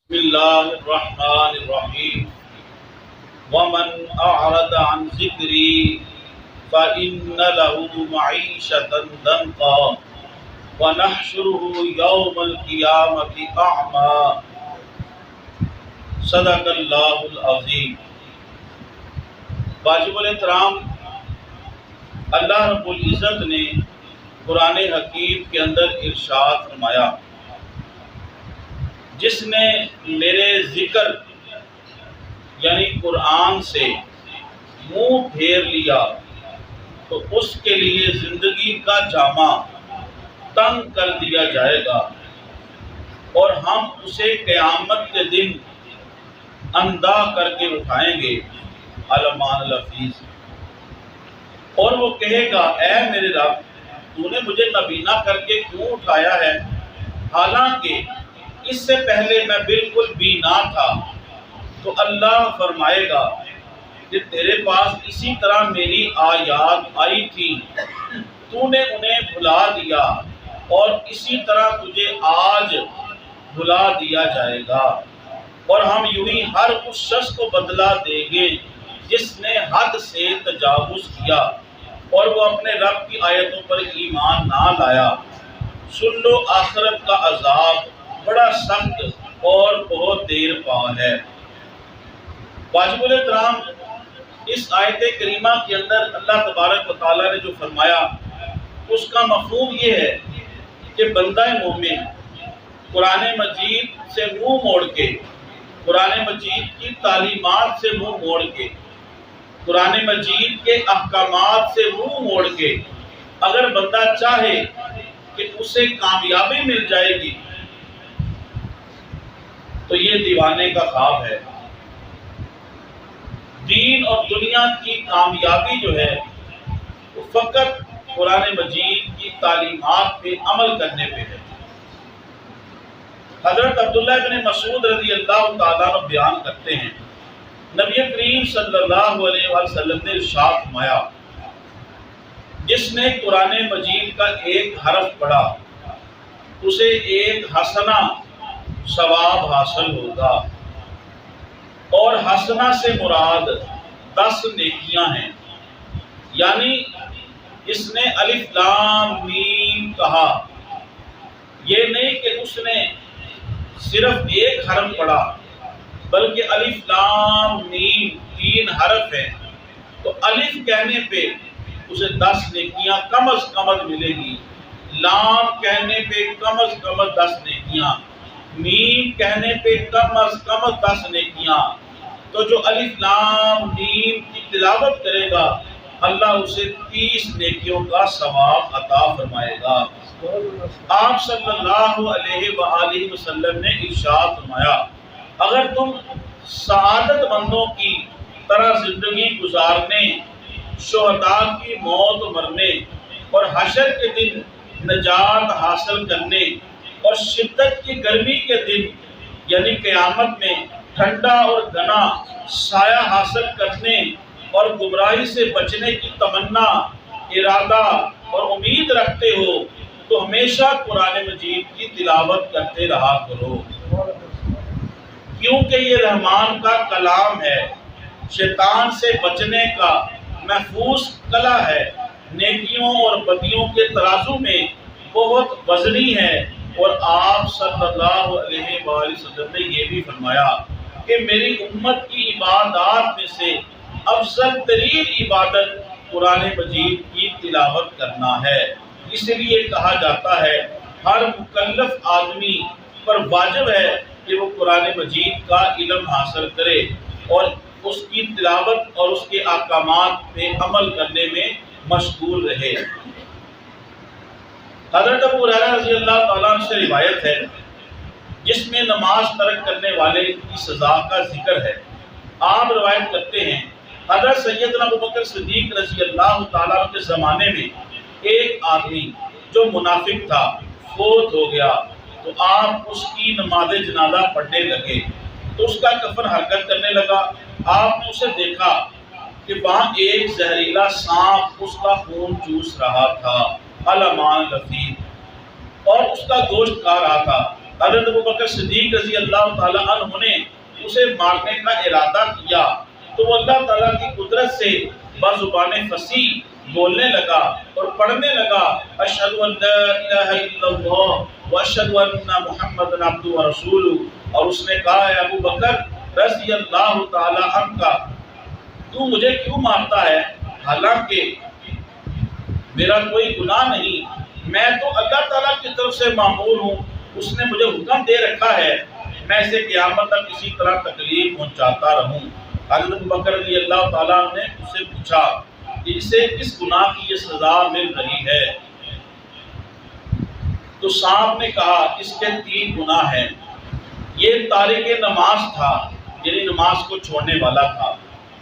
بسم اللہ الرحمن الرحیم ومن اعرض عن ذکری فإن له معیشة ضنکا ونحشره یوم القیامة اعمی۔ صدق اللہ العظیم۔ واجب الاحترام، اللہ رب العزت نے قرآن حکیم کے اندر ارشاد فرمایا، جس نے میرے ذکر یعنی قرآن سے منہ پھیر لیا تو اس کے لیے زندگی کا جامہ تنگ کر دیا جائے گا اور ہم اسے قیامت کے دن اندھا کر کے اٹھائیں گے۔ علمان الحفیظ۔ اور وہ کہے گا، اے میرے رب، تو نے مجھے نابینا کر کے کیوں اٹھایا ہے، حالانکہ اس سے پہلے میں بالکل بینا تھا۔ تو اللہ فرمائے گا کہ تیرے پاس اسی طرح میری آیات آئی تھی، تو نے انہیں بھلا دیا اور اسی طرح تجھے آج بھلا دیا جائے گا، اور ہم یوں ہی ہر اس شخص کو بدلہ دیں گے جس نے حد سے تجاوز کیا اور وہ اپنے رب کی آیتوں پر ایمان نہ لایا۔ سن لو، آخرت کا عذاب بڑا سخت اور بہت دیر پا ہے۔ واجب الاحترام، اس آیت کریمہ کے اندر اللہ تبارک و تعالیٰ نے جو فرمایا، اس کا مفہوم یہ ہے کہ بندہ مومن قرآن مجید سے منہ موڑ کے، قرآن مجید کی تعلیمات سے منہ موڑ کے، قرآن مجید کے احکامات سے منہ موڑ کے اگر بندہ چاہے کہ اسے کامیابی مل جائے گی تو یہ دیوانے کا خواب ہے۔ دین اور دنیا کی کامیابی جو ہے وہ فقط قرآن مجید کی تعلیمات پہ عمل کرنے پہ ہے۔ حضرت عبداللہ بن مسعود رضی اللہ تعالیٰ عنہ بیان کرتے ہیں، نبی کریم صلی اللہ علیہ وسلم نے ارشاد فرمایا، جس نے قرآن مجید کا ایک حرف پڑھا اسے ایک حسنہ ثواب حاصل ہوگا، اور حسنہ سے مراد 10 نیکیاں ہیں۔ یعنی اس نے الف لام میم کہا، یہ نہیں کہ اس نے صرف ایک حرف پڑھا، بلکہ الف لام میم 3 حرف ہیں، تو الف کہنے پہ اسے 10 نیکیاں کم از کم ملے گی، لام کہنے پہ کم از کم 10 نیکیاں، میم کہنے پہ کم از کم 10 نیکیاں۔ تو جو الف لام میم کی تلاوت کرے گا اللہ اسے 30 نیکیوں کا ثواب عطا فرمائے گا۔ آپ صلی اللہ علیہ وآلہ وسلم نے ارشاد فرمایا، اگر تم سعادت مندوں کی طرح زندگی گزارنے، شہداء کی موت مرنے اور حشر کے دن نجات حاصل کرنے اور شدت کی گرمی کے دن یعنی قیامت میں ٹھنڈا اور گھنا سایہ حاصل کرنے اور گمراہی سے بچنے کی تمنا، ارادہ اور امید رکھتے ہو تو ہمیشہ قرآن مجید کی تلاوت کرتے رہا کرو، کیونکہ یہ رحمان کا کلام ہے، شیطان سے بچنے کا محفوظ قلعہ ہے، نیکیوں اور بدیوں کے ترازو میں بہت وزنی ہے۔ اور آپ صلی اللہ علیہ وآلہ وسلم نے یہ بھی فرمایا کہ میری امت کی عبادات میں سے افضل ترین عبادت قرآن مجید کی تلاوت کرنا ہے۔ اس لیے کہا جاتا ہے ہر مکلف آدمی پر واجب ہے کہ وہ قرآن مجید کا علم حاصل کرے اور اس کی تلاوت اور اس کے احکامات پہ عمل کرنے میں مشغول رہے۔ حضرت ابو ہریرہ رضی اللہ تعالیٰ عنہ سے روایت ہے جس میں نماز ترک کرنے والے کی سزا کا ذکر ہے۔ آپ روایت کرتے ہیں، حضرت سیدنا ابوبکر صدیق رضی اللہ تعالیٰ عنہ کے زمانے میں ایک آدمی جو منافق تھا فوت ہو گیا، تو آپ اس کی نماز جنازہ پڑھنے لگے تو اس کا کفن حرکت کرنے لگا۔ آپ نے اسے دیکھا کہ وہاں ایک زہریلا سانپ اس کا خون چوس رہا تھا، علمان لفیف، اور اس کا گوشت کھا رہا تھا۔ حضرت ابوبکر صدیق رضی اللہ تعالیٰ عنہ نے اسے مارنے کا ارادہ کیا تو وہ اللہ تعالیٰ کی قدرت سے بزبان فصیح بولنے لگا اور پڑھنے لگا اشہد ان لا الہ الا اللہ واشہد ان محمد عبدہ ورسولہ، اور اس نے کہا اے ابو بکر رضی اللہ تعالیٰ عنہ، تو مجھے کیوں مارتا ہے حالانکہ میرا کوئی گناہ نہیں، میں تو اللہ تعالیٰ کی طرف سے معمور ہوں، اس نے مجھے حکم دے رکھا ہے میں اسے قیامت تک کسی طرح تکلیف پہنچاتا رہوں۔ حضرت ابوبکر رضی اللہ تعالیٰ نے اس سے پوچھا کہ اسے کس گناہ کی یہ سزا مل رہی ہے؟ تو صاحب نے کہا اس کے 3 گناہ ہیں۔ یہ تارک نماز تھا، یعنی نماز کو چھوڑنے والا تھا،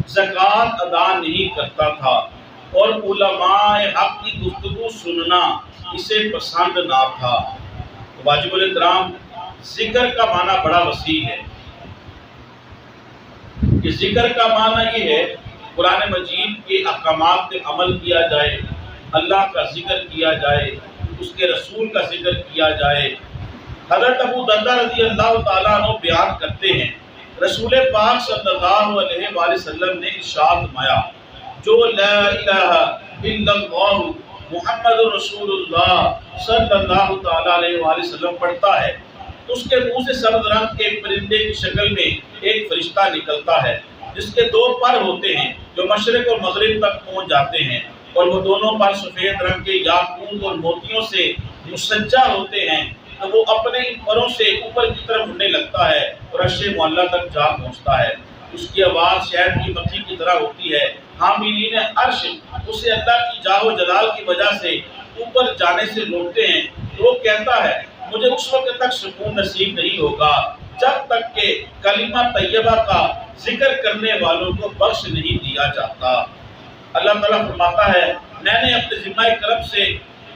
زکوٰۃ ادا نہیں کرتا تھا، اور علماء حق کی گفتگو سننا اسے پسند نہ تھا۔ واجب الاحترام، ذکر کا معنی بڑا وسیع ہے۔ کہ ذکر کا معنی یہ ہے قرآن مجید کے احکامات پہ عمل کیا جائے، اللہ کا ذکر کیا جائے، اس کے رسول کا ذکر کیا جائے۔ حضرت ابو دردہ رضی اللہ تعالیٰ عنہ بیان کرتے ہیں رسول پاک صلی اللہ علیہ وآلہ وسلم نے ارشاد فرمایا جو لا الہ الا اللہ محمد رسول اللہ صلی اللہ تعالیٰ علیہ وآلہ وسلم پڑھتا ہے تو اس کے منہ سے سبز رنگ کے ایک پرندے کی شکل میں ایک فرشتہ نکلتا ہے جس کے 2 پر ہوتے ہیں جو مشرق اور مغرب تک پہنچ جاتے ہیں، اور وہ دونوں پر سفید رنگ کے یاقوت اور موتیوں سے مسجع ہوتے ہیں۔ تو وہ اپنے ان پروں سے اوپر کی طرف اڑنے لگتا ہے اور عرش معلیٰ تک جا پہنچتا ہے۔ اس کی آواز شہد کی مکھی کی طرح ہوتی ہے۔ حاملین عرش اسے اللہ کی جاہ و جلال کی وجہ سے اوپر جانے سے روکتے ہیں۔ تو وہ کہتا ہے مجھے اس وقت تک سکون نصیب نہیں ہوگا جب تک کہ کلمہ طیبہ کا ذکر کرنے والوں کو بخش نہیں دیا جاتا۔ اللہ تعالیٰ فرماتا ہے میں نے اپنے ذمہ کرم سے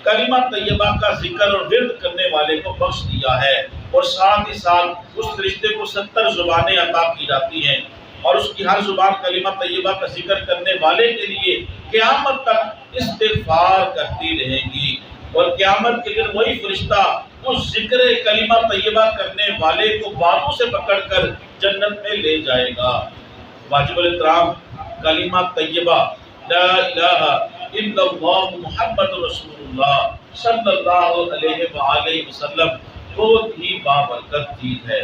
کلمہ طیبہ کا ذکر اور ورد کرنے والے کو بخش دیا ہے، اور ساتھ ہی ساتھ اس فرشتے کو 70 زبانیں عطا کی جاتی ہیں، اور اس کی ہر زبان کلمہ طیبہ کا ذکر کرنے والے کے لیے قیامت تک استغفار کرتی رہے گی، اور قیامت کے دن وہی فرشتہ اس ذکر کلمہ طیبہ کرنے والے کو بازو سے پکڑ کر جنت میں لے جائے گا۔ واجب الاحترام، کلمہ طیبہ لا الہ الا اللہ محمد رسول اللہ صلی اللہ علیہ وآلہ وسلم بہت ہی بابرکت چیز ہے۔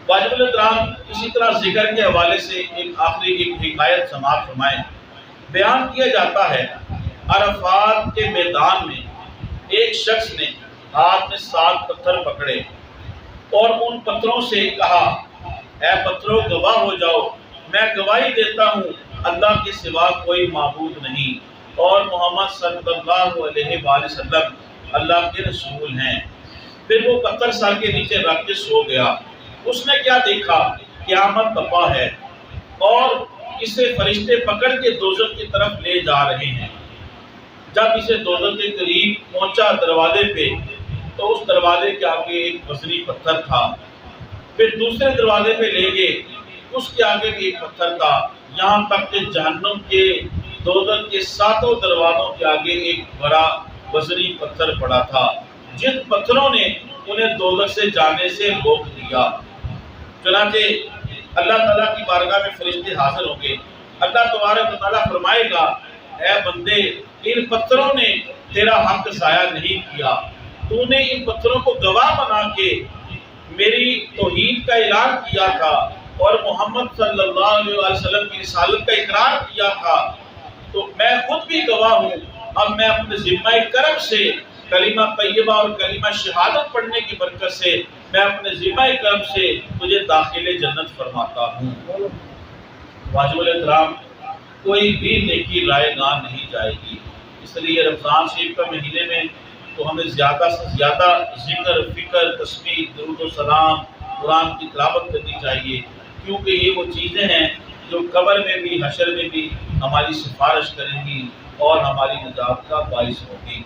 واجب الاحترام، اسی طرح ذکر کے حوالے سے ایک آخری حکایت سماعت فرمائیں۔ بیان کیا جاتا ہے عرفات کے میدان میں ایک شخص نے ہاتھ میں 7 پتھر پکڑے اور ان پتھروں سے کہا اے پتھروں گواہ ہو جاؤ، میں گواہی دیتا ہوں اللہ کے سوا کوئی معبود نہیں اور محمد صلی اللہ علیہ وآلہ وسلم اللہ کے رسول ہیں۔ پھر وہ پتھر سر کے نیچے رکھ کے سو گیا۔ اس نے کیا دیکھا؟ قیامت بپا ہے اور اسے فرشتے پکڑ کے دوزخ کی طرف لے جا رہے ہیں۔ جب اسے دوزخ کے قریب پہنچا دروازے پہ تو اس دروازے کے آگے ایک وزنی پتھر تھا۔ پھر دوسرے دروازے پہ لے گئے، اس کے آگے بھی ایک پتھر تھا، یہاں تک کہ جہنم کے دوزخ کے 7 دروازوں کے آگے ایک بڑا وزنی پتھر پڑا تھا جن پتھروں نے انہیں دوزخ سے جانے سے روک دیا۔ چنانچہ اللہ تعالیٰ کی بارگاہ میں فرشتے حاضر ہوں گے۔ اللہ تبارک و تعالیٰ فرمائے گا اے بندے، ان پتھروں نے تیرا حق ضائع نہیں کیا، تو نے ان پتھروں کو گواہ بنا کے میری توحید کا اعلان کیا تھا اور محمد صلی اللہ علیہ وسلم کی رسالت کا اقرار کیا تھا، تو میں خود بھی گواہ ہوں۔ اب میں اپنے ذمہ کرم سے کلمہ طیبہ اور کلمہ شہادت پڑھنے کی برکت سے میں اپنے ذمہ کرم سے تجھے داخل جنت فرماتا ہوں۔ واجب الاحترام، کوئی بھی نیکی رائے گاہ نہیں جائے گی، اس لیے رمضان شریف کا مہینے میں تو ہمیں زیادہ سے زیادہ ذکر، فکر، تسبیح، درود و سلام، قرآن کی تلاوت کرنی چاہیے، کیونکہ یہ وہ چیزیں ہیں جو قبر میں بھی حشر میں بھی ہماری سفارش کریں گی اور ہماری نجات کا باعث ہوگی۔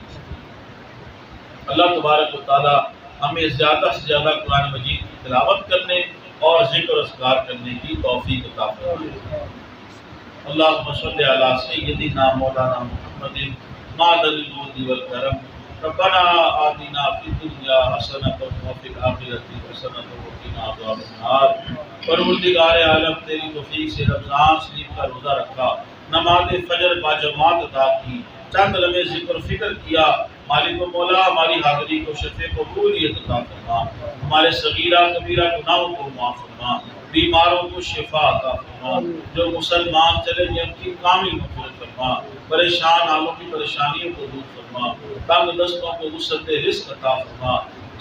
اللہ تبارک و تعالی ہمیں زیادہ سے زیادہ قرآن مجید کی تلاوت کرنے اور ذکر و اذکار کرنے کی توفیق عطا فرمائے۔ اللہم صلی علی سیدنا مولانا محمد معدن الجود والکرم ربنا آتنا فی الدنیا حسنۃ وفی الآخرۃ حسنۃ وقنا عذاب النار۔ پروردگار عالم تیری توفیق سے رمضان شریف کا روزہ رکھا، نماز فجر باجماعت ادا کی، چند لمحے ذکر و فکر کیا، مالک و مولا ہماری حاضری کو شفیع قبولیت عطا فرما، ہمارے صغیرہ کبیرہ گناہوں کو معاف فرما، بیماروں کو شفا عطا فرما، جو مسلمان چلے گئے ان کی کامل مغفرت فرما، پریشان حالوں کی پریشانیوں کو دور فرما، تنگ دستوں کو وسعت رزق عطا فرما،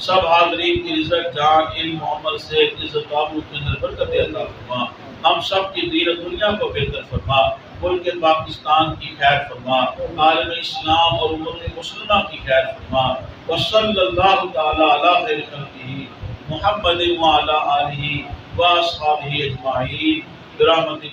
سب حاضرین کی رزق جان علم عمل سے عزت آبرو کے اندر برکت عطا فرما، ہم سب کی دین و دنیا کو بہتر فرما، ملک پاکستان کی خیر فرما، عالم اسلام اور امت مسلمہ کی خیر فرما، وصلی اللہ تعالی علی خیر خلقہ محمد وعلی آلہ واصحابہ اجمعین برحمتک